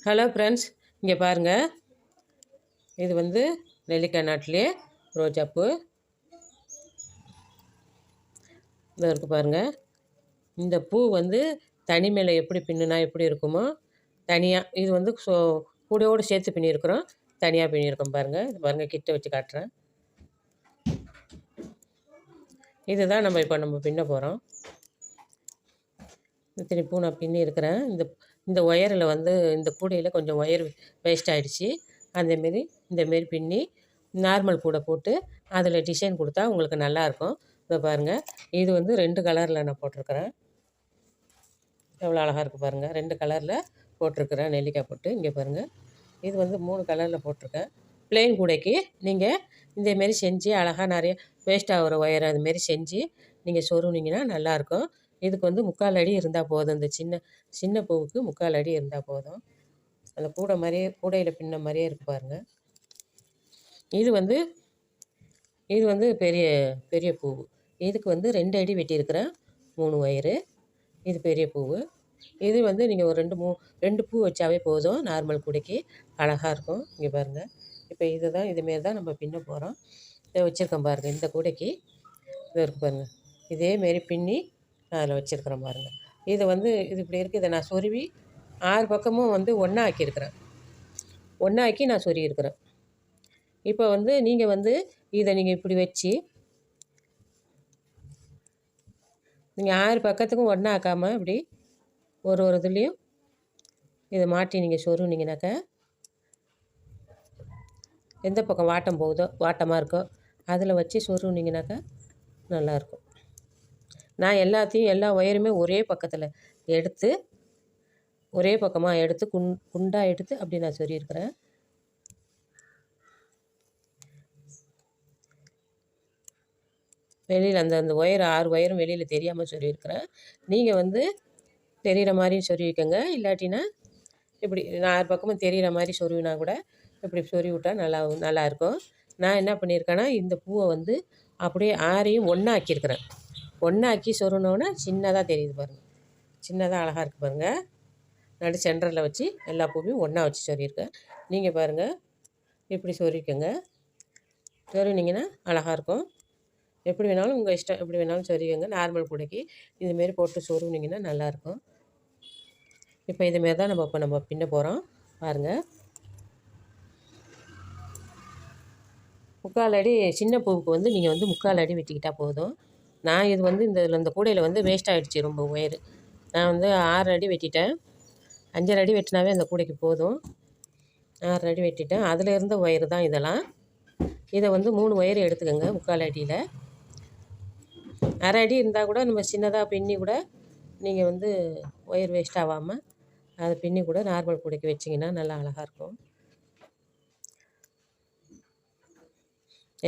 Hello friends, இங்கே பாருங்கள். இது வந்து நெல்லிக்காய் நாட்டிலே ரோஜாப்பூ. இதை இருக்குது பாருங்கள். இந்த பூ வந்து தனி மேலே எப்படி பின்னுனா எப்படி இருக்குமோ தனியாக இது வந்து கூடையோடு சேர்த்து பின்னியிருக்கிறோம். தனியாக பின்னியிருக்கோம் பாருங்கள். இது பாருங்கள், கிட்ட வச்சு காட்டுறேன். இதுதான் நம்ம பின்ன போகிறோம். இத்தனை பூ நான் பின்னி இருக்கிறேன். இந்த ஒயரில் வந்து இந்த கூடையில் கொஞ்சம் ஒயர் வேஸ்ட் ஆகிடுச்சு. அந்தமாரி இந்தமாரி பின்னி நார்மல் கூடை போட்டு அதில் டிசைன் கொடுத்தா உங்களுக்கு நல்லாயிருக்கும். இதை பாருங்கள், இது வந்து 2 கலரில் நான் போட்டிருக்கிறேன். எவ்வளோ அழகாக இருக்குது பாருங்கள். 2 கலரில் போட்டிருக்கிறேன் நெல்லிக்காய் போட்டு. இங்கே பாருங்கள், இது வந்து 3 கலரில் போட்டிருக்கேன். ப்ளெயின் கூடைக்கு நீங்கள் இதேமாரி செஞ்சு அழகாக நிறைய வேஸ்ட் ஆகிற ஒயர் அதுமாரி செஞ்சு நீங்கள் சொருவினீங்கன்னா நல்லாயிருக்கும். இதுக்கு வந்து 3/4 அடி இருந்தால் போதும். இந்த சின்ன பூவுக்கு 3/4 அடி இருந்தால் போதும். அந்த கூடையில் பின்ன மாதிரியே இருக்குது பாருங்கள். இது வந்து பெரிய பெரிய பூவு. இதுக்கு வந்து 2 அடி வெட்டியிருக்கிறேன், 3 ஒயரு. இது பெரிய பூவு. இது வந்து நீங்கள் ஒரு 2 பூ வச்சாவே போதும். நார்மல் கூடைக்கு அழகாக இருக்கும். இங்கே பாருங்கள். இப்போ இதுமாரி தான் நம்ம பின்ன போகிறோம். இதை வச்சுருக்கேன் பாருங்கள். இந்த கூடைக்கு இது இருக்குது பாருங்கள். இதேமாரி பின்னி நான் அதில் வச்சுருக்கிறேன் பாருங்கள். இது இப்படி இருக்குது. இதை நான் சொருவி 6 பக்கமும் வந்து ஒன்றா ஆக்கியிருக்கிறேன். ஒன்றா ஆக்கி நான் சொருகியிருக்கிறேன். இப்போ வந்து நீங்கள் இதை இப்படி வச்சு நீங்கள் 6 பக்கத்துக்கும் ஒன்றா ஆக்காமல் இப்படி ஒரு இதுலேயும் இதை மாட்டி நீங்கள் சொருவினீங்கனாக்கா எந்த பக்கம் வாட்டமாக இருக்கோ அதில் வச்சு சொருவினீங்கனாக்கா நல்லாயிருக்கும். நான் எல்லா ஒயருமே ஒரே பக்கத்தில் எடுத்து ஒரே பக்கமாக எடுத்து குண்டாக எடுத்து அப்படி நான் சொருகியிருக்கிறேன். வெளியில் அந்த ஒயர் 6 ஒயரும் வெளியில் தெரியாமல் சொருகியிருக்கிறேன். நீங்கள் தெரிகிற மாதிரி சொருவிக்கங்க. இல்லாட்டினா இப்படி 6 பக்கமும் தெரிகிற மாதிரி சொருவினா கூட இப்படி சொருவி விட்டால் நல்லாயிருக்கும். நான் என்ன பண்ணியிருக்கேன்னா, இந்த பூவை அப்படியே 6ஐயும் ஒன்றா ஆக்கியிருக்கிறேன். ஒன்றா ஆக்கி சொருனோன்னா சின்னதாக தெரியுது பாருங்கள். சின்னதாக அழகாக இருக்குது பாருங்கள். நடு சென்டரில் வச்சு எல்லா பூவையும் ஒன்றா வச்சு சொருகியிருக்கேன். நீங்கள் பாருங்கள், இப்படி சொருவிக்கங்க. சொருவினீங்கன்னா அழகாக இருக்கும். எப்படி வேணாலும் உங்கள் இஷ்டம், எப்படி வேணாலும் சொருவிக்கங்க. நார்மல் கூடைக்கு இதுமாரி போட்டு சொருவினீங்கன்னா நல்லாயிருக்கும். இப்போ இதுமாரி தான் நம்ம பின்ன போகிறோம் பாருங்கள். 3/4 அடி சின்ன பூவுக்கு நீங்கள் 3/4 அடி வெட்டிக்கிட்டால் போதும். நான் இது இந்த கூடையில் வேஸ்ட் ஆகிடுச்சு ரொம்ப ஒயரு. நான் 6 அடி வெட்டிட்டேன். 5 அடி வெட்டினாவே அந்த கூடைக்கு போதும். 6 அடி வெட்டிட்டேன். அதில் இருந்த ஒயரு தான் இதெல்லாம். இதை 3 ஒயரு எடுத்துக்கோங்க. 3/4 அடியில் 1/2 அடி இருந்தால் கூட நம்ம சின்னதாக பின்னி கூட நீங்கள் ஒயர் வேஸ்ட் ஆகாமல் அதை பின்னி கூட நார்மல் கூடைக்கு வச்சிங்கன்னா நல்லா அழகாக இருக்கும்.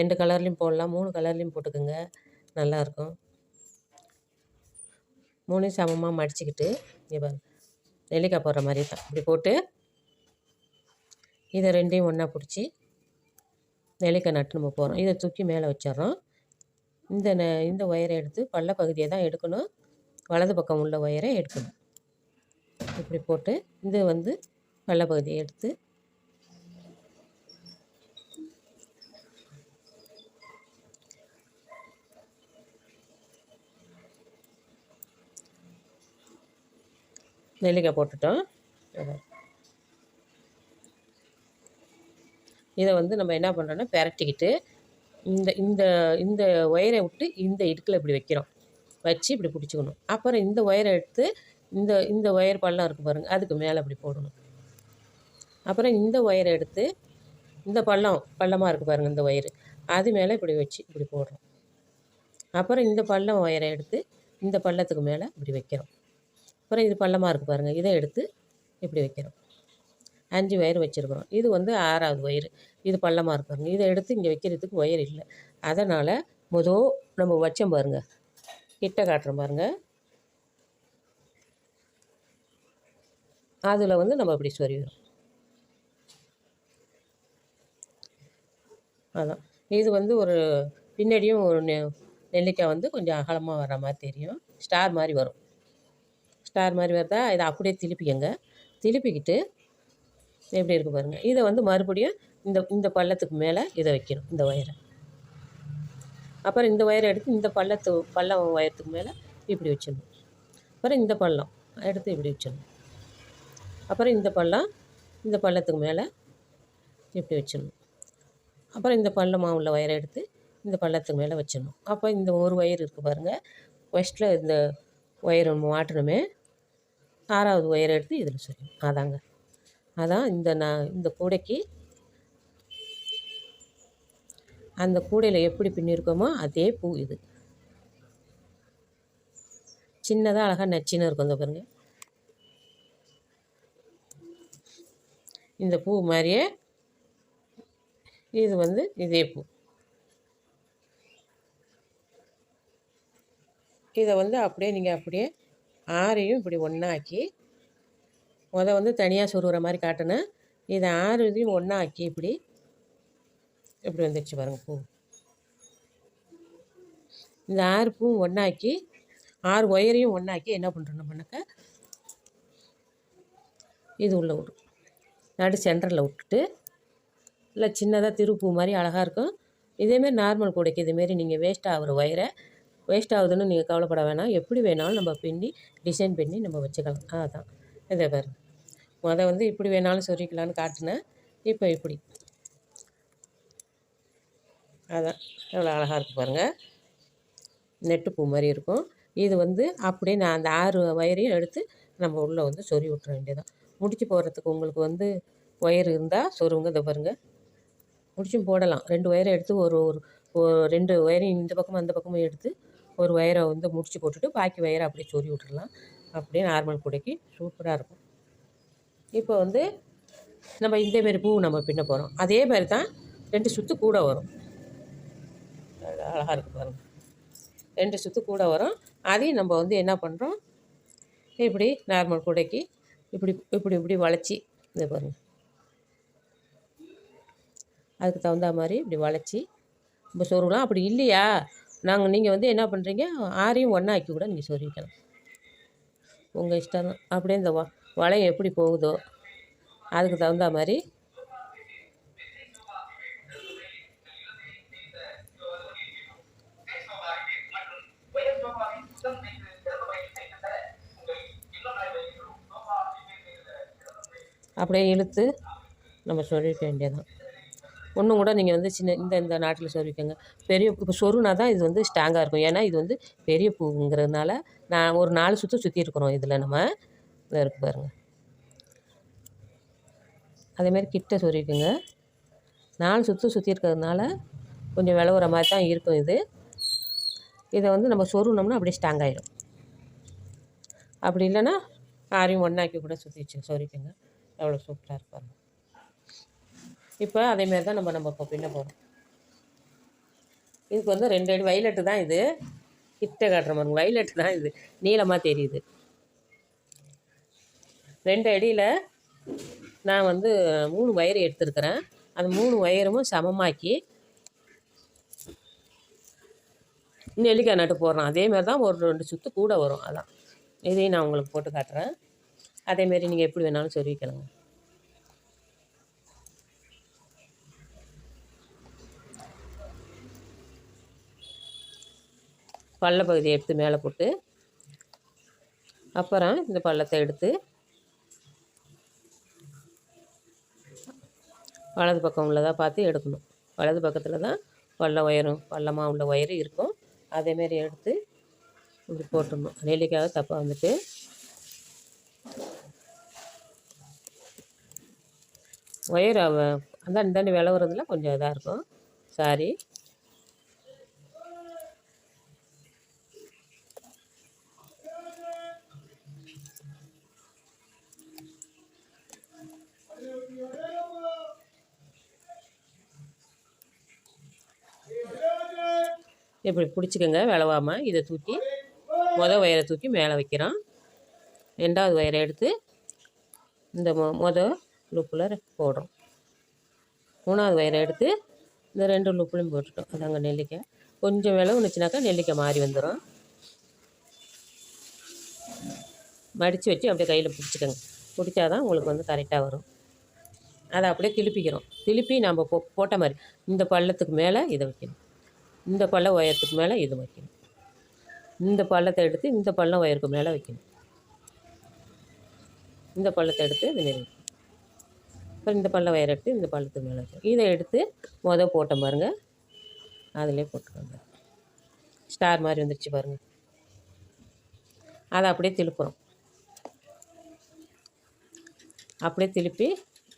2 கலர்லேயும் போடலாம், 3 கலர்லேயும் போட்டுக்கோங்க, நல்லாயிருக்கும். 3 சமமாக மடிச்சுக்கிட்டு இங்கே பாருங்கள், நெல்லிக்காய் போடுற மாதிரி தான் இப்படி போட்டு இதை 2ஐயும் ஒன்றா பிடிச்சி நெல்லிக்காய் நட்டு நம்ம போகிறோம். இதை தூக்கி மேலே வச்சிட்றோம். இந்த ஒயரை எடுத்து பள்ள பகுதியை தான் எடுக்கணும். வலது பக்கம் உள்ள ஒயரை எடுக்கணும். இப்படி போட்டு இது பள்ள பகுதியை எடுத்து நெல்லிக்காய் போட்டுட்டோம். இதை நம்ம என்ன பண்ணுறோன்னா பெரட்டிக்கிட்டு இந்த ஒயரை விட்டு இந்த இடுக்கில் இப்படி வைக்கிறோம். வச்சு இப்படி பிடிச்சிக்கணும். அப்புறம் இந்த ஒயரை எடுத்து இந்த ஒயர் பள்ளம் இருக்குது பாருங்கள், அதுக்கு மேலே அப்படி போடணும். அப்புறம் இந்த ஒயரை எடுத்து இந்த பள்ளமாக இருக்குது பாருங்கள், இந்த ஒயரு அது மேலே இப்படி வச்சு இப்படி போடுறோம். அப்புறம் இந்த பள்ளம் ஒயரை எடுத்து இந்த பள்ளத்துக்கு மேலே இப்படி வைக்கிறோம். அப்புறம் இது பள்ளமாக இருக்குது பாருங்கள், இதை எடுத்து இப்படி வைக்கிறோம். 5 ஒயர் வச்சுருக்குறோம். இது 6வது ஒயரு. இது பள்ளமாக இருப்பாருங்க. இதை எடுத்து இங்கே வைக்கிறதுக்கு ஒயர் இல்லை. அதனால் நம்ம வச்சோம் பாருங்கள், கிட்ட காட்டுறோம் பாருங்கள், அதில் நம்ம இப்படி சொருகிறோம். அதான் இது ஒரு பின்னாடியும் ஒரு நெல்லிக்காய் கொஞ்சம் அகலமாக வர மாதிரி தெரியும். ஸ்டார் மாதிரி வரும். ஸ்டார் மாதிரி வருதா, இதை அப்படியே திருப்பிக்கங்க. திருப்பிக்கிட்டு எப்படி இருக்குது பாருங்கள். இதை வந்து மறுபடியும் இந்த இந்த பள்ளத்துக்கு மேலே இதை வைக்கணும், இந்த ஒயரை. அப்புறம் இந்த ஒயரை எடுத்து இந்த பள்ளம் ஒயரத்துக்கு மேலே இப்படி வச்சிடணும். அப்புறம் இந்த பள்ளம் எடுத்து இப்படி வச்சிடணும். அப்புறம் இந்த பள்ளத்துக்கு மேலே இப்படி வச்சிடணும். அப்புறம் இந்த பள்ளமாக உள்ள ஒயரை எடுத்து இந்த பள்ளத்துக்கு மேலே வச்சிடணும். அப்போ இந்த ஒரு ஒயர் இருக்குது பாருங்கள், ஃபஸ்ட்டில் இந்த ஒயரை மாட்டணுமே, 6வது ஒயரை எடுத்து இதில் சொல்லணும். அதான் இந்த கூடைக்கு அந்த கூடையில் எப்படி பின்னிருக்கோமோ அதே பூ இது. சின்னதாக அழகாக நச்சின்னு இருக்கும். இந்த பாருங்கள், இந்த பூ மாதிரியே இது வந்து இதே பூ. இதை வந்து அப்படியே 6ஐயும் இப்படி ஒன்றாக்கி வந்து தனியாக சொருகிற மாதிரி காட்டினேன். இதை 6 இதையும் ஒன்றாக்கி இப்படி வந்துடுச்சு பாருங்கள் பூ. இந்த 6 பூவும் ஒன்றாக்கி 6 ஒயரையும் ஒன்றாக்கி என்ன பண்ணுறோம்னாக்க இது உள்ளே விடும், நடு சென்டரில் விட்டுட்டு இல்லை சின்னதாக திருப்பூ மாதிரி அழகாக இருக்கும். இதேமாரி நார்மல் கூடைக்கு இதுமாரி நீங்கள் வேஸ்ட் ஆகுதுன்னு நீங்கள் கவலைப்பட வேணாம். எப்படி வேணாலும் நம்ம பின்னி டிசைன் பண்ணி நம்ம வச்சுக்கலாம். அதுதான் இதை பாருங்கள். வந்து இப்படி வேணாலும் சொருகிக்கலான்னு காட்டினேன். இப்போ இப்படி அதான் எவ்வளோ அழகாக இருக்குது பாருங்கள். நெட்டுப்பூ மாதிரி இருக்கும். இது வந்து அப்படியே நான் அந்த 6 ஒயரையும் எடுத்து நம்ம உள்ளே வந்து சொருவி விட்டுற வேண்டியதான். முடிச்சு போடுறதுக்கு உங்களுக்கு வந்து ஒயர் இருந்தால் சொருவுங்க. இதை பாருங்கள், முடிச்சும் போடலாம். 2 ஒயரை எடுத்து ஒரு 2 ஒயரையும் இந்த பக்கமும் அந்த பக்கமும் எடுத்து ஒரு ஒயரை வந்து முடிச்சு போட்டுட்டு பாக்கி ஒயரை அப்படியே சொருவி விட்டுடலாம். அப்படியே நார்மல் கூடைக்கு சூப்பராக இருக்கும். இப்போ வந்து நம்ம இந்தமாரி பூ நம்ம பின்ன போகிறோம். அதே மாதிரி தான் 2 சுற்று கூட வரும். அழகாக இருக்குது பாருங்கள், 2 சுற்று கூட வரும். அதையும் நம்ம வந்து என்ன பண்ணுறோம், இப்படி நார்மல் கூடைக்கு இப்படி வளைச்சி இதை பாருங்கள், அதுக்கு தகுந்த மாதிரி இப்படி வளைச்சி நம்ம சொருகலாம். அப்படி இல்லையா நீங்கள் வந்து என்ன பண்ணுறீங்க, 6ஐயும் ஒன்றாக்கி கூட நீங்கள் சொருவிக்கலாம். உங்கள் இஷ்டம் தான். அப்படியே இந்த வளையம் எப்படி போகுதோ அதுக்கு தகுந்த மாதிரி அப்படியே இழுத்து நம்ம சொருவிக்க வேண்டியதான். ஒன்றும் கூட நீங்கள் வந்து இந்த நாட்டில் சொருவிக்கங்க. பெரிய இப்போ சொருனா தான் இது வந்து ஸ்ட்ராங்காக இருக்கும். ஏன்னா இது வந்து பெரிய பூங்கிறதுனால நான் ஒரு 4 சுற்று சுற்றி இருக்கிறோம். இதில் நம்ம இதை இருக்குது பாருங்கள். அதேமாதிரி கிட்ட சொருவிக்குங்க. 4 சுற்று சுற்றி இருக்கிறதுனால கொஞ்சம் விளவுற மாதிரி தான் இருக்கும் இது. இதை வந்து நம்ம சொருனோம்னா அப்படியே ஸ்ட்ராங் ஆகிடும். அப்படி இல்லைன்னா 6ஐயும் ஒன்றாக்கி கூட சுற்றி சொருவிக்குங்க. எவ்வளோ சூப்பராக இருப்பாங்க. இப்போ அதேமாரி தான் நம்ம இப்போ பின்ன போகிறோம். இதுக்கு வந்து 2 அடி வயலட்டு தான் இது. கிட்ட காட்டுற மாதிரி வயலட்டு தான் இது, நீளமாக தெரியுது. 2 அடியில் நான் வந்து 3 ஒயர் எடுத்துருக்கிறேன். அந்த 3 ஒயரும் சமமாக்கி நெல்லிக்காய் நட்டு போடுறோம். அதேமாரி தான் ஒரு 2 சுற்று கூட வரும். அதான் இதையும் நான் உங்களுக்கு போட்டு காட்டுறேன். அதேமாரி நீங்கள் எப்படி வேணாலும் சொருவிக்கலாங்க. பள்ள பகுதியை எடுத்து மேலே போட்டு அப்புறம் இந்த பள்ளத்தை எடுத்து வலது பக்கம் உள்ளதாக பார்த்து எடுக்கணும். வலது பக்கத்தில் தான் பள்ளமாக உள்ள ஒயரு இருக்கும். அதேமாரி எடுத்து இப்படி போட்டுடணும். நெல்லிக்காக தப்பாக வந்துட்டு ஒயர் அந்தாண்டி விளவுறதுல கொஞ்சம் இதாக இருக்கும். சாரி, இப்படி பிடிச்சிக்கோங்க விளவாமல். இதை தூக்கி ஒயரை தூக்கி மேலே வைக்கிறோம். 2வது ஒயரை எடுத்து இந்த லூப்பில் போடுறோம். 3வது ஒயரை எடுத்து இந்த 2 லூப்புலையும் போட்டுட்டோம். அதாங்க நெல்லிக்காய். கொஞ்சம் விளவுனுச்சுனாக்கா நெல்லிக்காய் மாறி வந்துடும். மடித்து வச்சு அப்படியே கையில் பிடிச்சிக்கோங்க. பிடிச்சாதான் உங்களுக்கு வந்து கரெக்டாக வரும். அதை அப்படியே திருப்பிக்கிறோம். திருப்பி நம்ம போட்ட மாதிரி இந்த பள்ளத்துக்கு மேலே இதை வைக்கணும். இந்த பள்ளம் உயரத்துக்கு மேலே இது வைக்கணும். இந்த பள்ளத்தை எடுத்து இந்த பள்ளம் உயருக்கு மேலே வைக்கணும். இந்த பள்ளத்தை எடுத்து இதுமாரி வைக்கணும். அப்புறம் இந்த பள்ளம் உயரம் எடுத்து இந்த பள்ளத்துக்கு மேலே வைக்கணும். இதை எடுத்து போட்ட பாருங்கள், அதிலே போட்டுக்கோங்க. ஸ்டார் மாதிரி வந்துடுச்சு பாருங்கள். அதை அப்படியே திருப்புறோம். அப்படியே திருப்பி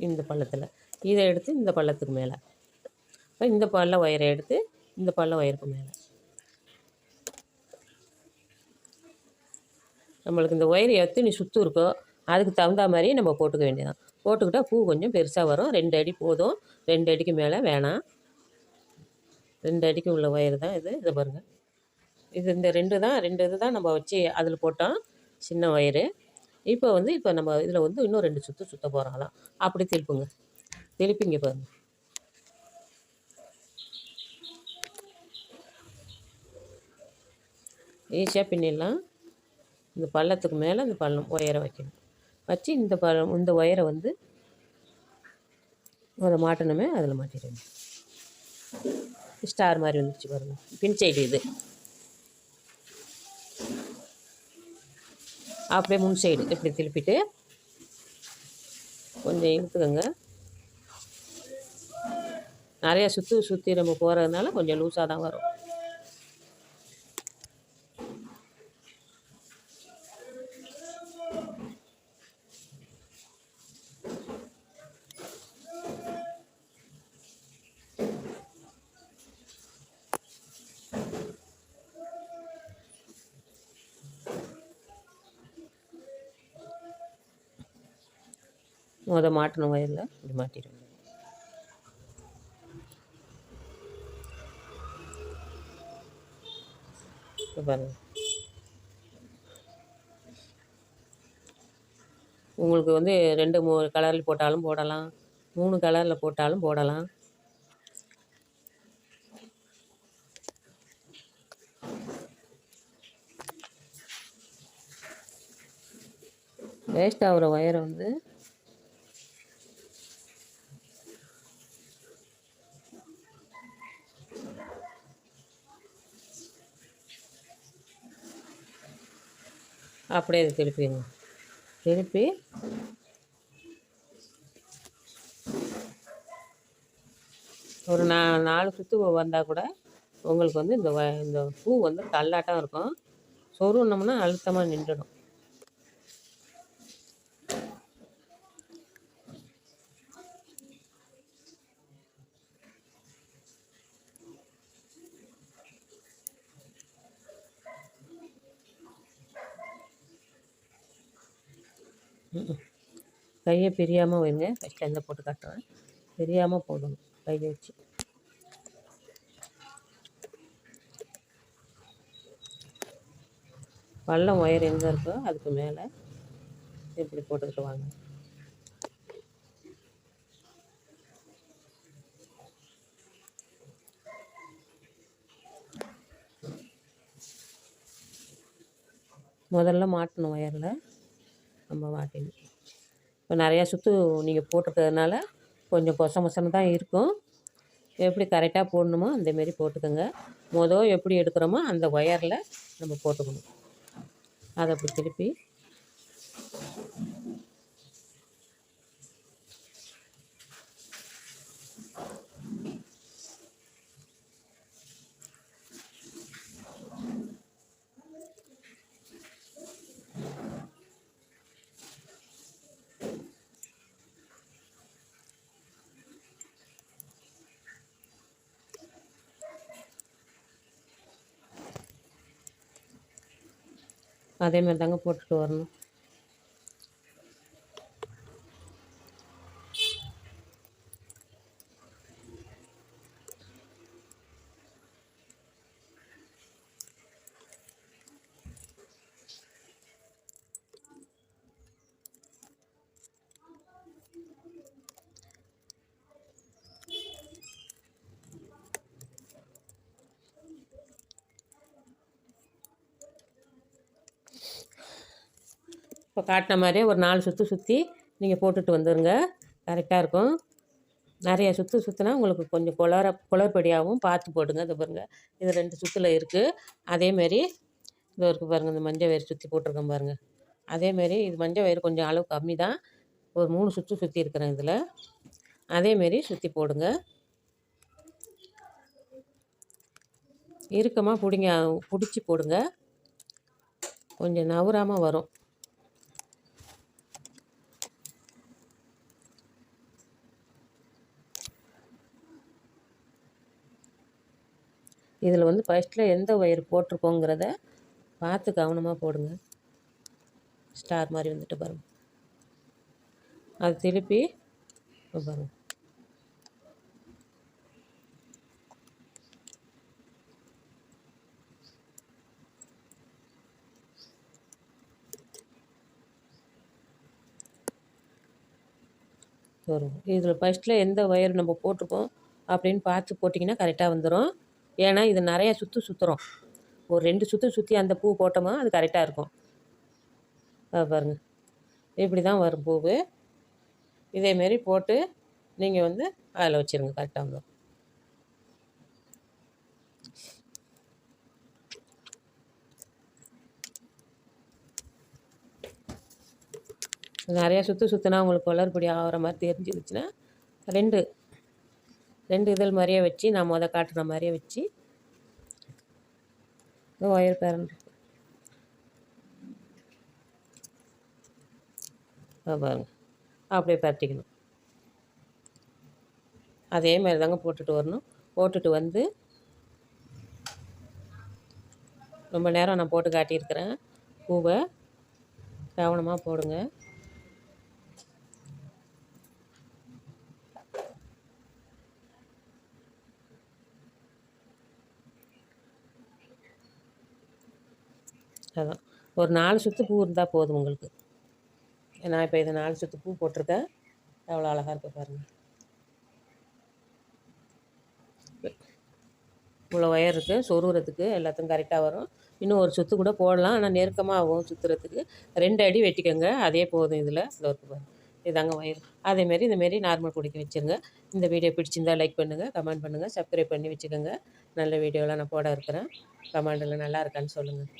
இந்த பள்ளத்தில் இதை எடுத்து இந்த பள்ளத்துக்கு மேலே, இப்போ இந்த பள்ளம் ஒயரை எடுத்து இந்த பள்ளம் ஒயருக்கு மேலே. நம்மளுக்கு இந்த ஒயர் எத்தனை சுற்று இருக்கோ அதுக்கு தகுந்த மாதிரி நம்ம போட்டுக்க வேண்டியதான். போட்டுக்கிட்டால் பூ கொஞ்சம் பெருசாக வரும். 2 அடி போதும், 2 அடிக்கு மேலே வேணாம். 2 அடிக்கு உள்ள ஒயர் தான் இது. இதை பாருங்கள், இது இந்த 2 இது தான் நம்ம வச்சு அதில் போட்டோம் சின்ன ஒயரு. இப்போ நம்ம இதில் இன்னும் 2 சுற்று சுற்ற போகிறாங்களாம். அப்படி திருப்புங்க. திருப்பிங்க பாருங்கள். ஈஸியாக பின்னிடலாம். இந்த பள்ளத்துக்கு மேலே இந்த பள்ளம் ஒயரை வைக்கணும். வச்சு இந்த ஒயரை அதை மாட்டணுமே, அதில் மாட்டிடுங்க. ஸ்டார் மாதிரி வந்துடுச்சு பாருங்கள். பின் சைடு இது அப்படியே முன் சைடு இப்படி திருப்பிட்டு கொஞ்சம் இழுத்துக்கோங்க. நிறையா சுற்றி நம்ம போகிறதுனால கொஞ்சம் லூஸாக தான் வரும். மாட்டணும் வயலில் இப்படி மாட்டிடுங்க. பாருங்கள், உங்களுக்கு 2 3 கலரில் போட்டாலும் போடலாம், 3 கலரில் போட்டாலும் போடலாம். வேஸ்ட் ஆகிற ஒயரை அப்படியே அதை திருப்பிங்க. திருப்பி ஒரு 4 சுற்று வந்தால் கூட உங்களுக்கு இந்த பூ தள்ளாட்டம் இருக்கும். சொருனோம்னா அழுத்தமாக நின்றுடும். கையை பிரியாமல் வைங்க. ஃபஸ்ட்டு எந்த போட்டு காட்டுறேன். பிரியாமல் போடணும் கையை வச்சு. பள்ளம் ஒயர் எங்கே இருக்கோ அதுக்கு மேலே இப்படி போட்டுக்கிட்டு வாங்க. முதல்ல மாட்டணும் ஒயரில் நம்ம மாட்டிடணும். இப்போ நிறையா சுற்று நீங்கள் போட்டிருக்கிறதுனால கொஞ்சம் பொசன்னு தான் இருக்கும். எப்படி கரெக்டாக போடணுமோ அந்தமாரி போட்டுக்கோங்க. எப்படி எடுக்கிறோமோ அந்த ஒயரில் நம்ம போட்டுக்கணும். அதை அப்படி திருப்பி அதேமாதிரி தாங்க போட்டுட்டு வரணும். இப்போ காட்டின மாதிரியே ஒரு 4 சுற்று சுற்றி நீங்கள் போட்டுட்டு வந்துடுங்க. கரெக்டாக இருக்கும். நிறைய சுற்றுனா உங்களுக்கு கொஞ்சம் குளறுபடியாகவும் பார்த்து போடுங்க. இது பாருங்கள், இது 2 சுற்றில் இருக்குது. அதேமாரி இது இருக்குது பாருங்கள், இந்த மஞ்சள் வயிறு சுற்றி போட்டிருக்கேன் பாருங்கள். அதேமாரி இது மஞ்சள் வயிறு கொஞ்சம் அளவு கம்மி தான். ஒரு 3 சுற்றி இருக்கிறேன் இதில். அதேமாரி சுற்றி போடுங்க. இறுக்கமாக பிடிச்சி போடுங்க. கொஞ்சம் நவுறாமல் வரும். இதில் வந்து ஃபஸ்ட்டில் எந்த ஒயர் போட்டிருக்கோங்கிறத பார்த்து கவனமாக போடுங்க. ஸ்டார் மாதிரி வந்துட்டு பாருங்கள். அது திருப்பி பாருங்கள். வரும். இதில் ஃபஸ்ட்டில் எந்த ஒயர் நம்ம போட்டிருக்கோம் அப்படின்னு பார்த்து போட்டிங்கன்னா கரெக்டாக வந்துடும். ஏன்னா இது நிறையா சுற்றுறோம். ஒரு 2 சுற்றி அந்த பூ போட்டோமா அது கரெக்டாக இருக்கும். பாருங்கள், இப்படி தான் வரும் பூவு. இதேமாரி போட்டு நீங்கள் வந்து அதில் வச்சுருங்க, கரெக்டாக வந்துடும். நிறையா சுற்றினா உங்களுக்கு குளறுபடி ஆகிற மாதிரி தெரிஞ்சிருச்சுன்னா 2 இதழ் மாதிரியே வச்சு நான் காட்டுற மாதிரியே வச்சு ஒயர் பேரண்ட் பாருங்க, அப்படியே பரட்டிக்கணும். அதே மாதிரி தாங்க போட்டுட்டு வரணும். போட்டுட்டு வந்து ரொம்ப நேரம் நான் போட்டு காட்டியிருக்கிறேன். பூவை கவனமாக போடுங்க. அதான் ஒரு 4 சுற்று பூ இருந்தால் போதும் உங்களுக்கு. நான் இப்போ இதை 4 சுற்று பூ போட்டிருக்கேன். எவ்வளோ அழகாக இருக்குது பாருங்கள். இவ்வளோ ஒயர் இருக்குது, சொருகிறதுக்கு எல்லாத்துக்கும் கரெக்டாக வரும். இன்னும் ஒரு சுற்று கூட போடலாம், ஆனால் நெருக்கமாக ஆகும் சுற்றுறதுக்கு. 2 அடி வெட்டிக்கோங்க, அதே போதும். இதில் பாருங்கள், இதாங்க ஒயர். அதேமாரி இந்தமாரி நார்மல் பிடிக்க வச்சுருங்க. இந்த வீடியோ பிடிச்சிருந்தால் லைக் பண்ணுங்கள், கமெண்ட் பண்ணுங்கள், சப்ஸ்கிரைப் பண்ணி வச்சுக்கோங்க. நல்ல வீடியோலாம் நான் போட இருக்கிறேன். கமெண்டில் நல்லா இருக்கான்னு சொல்லுங்கள்.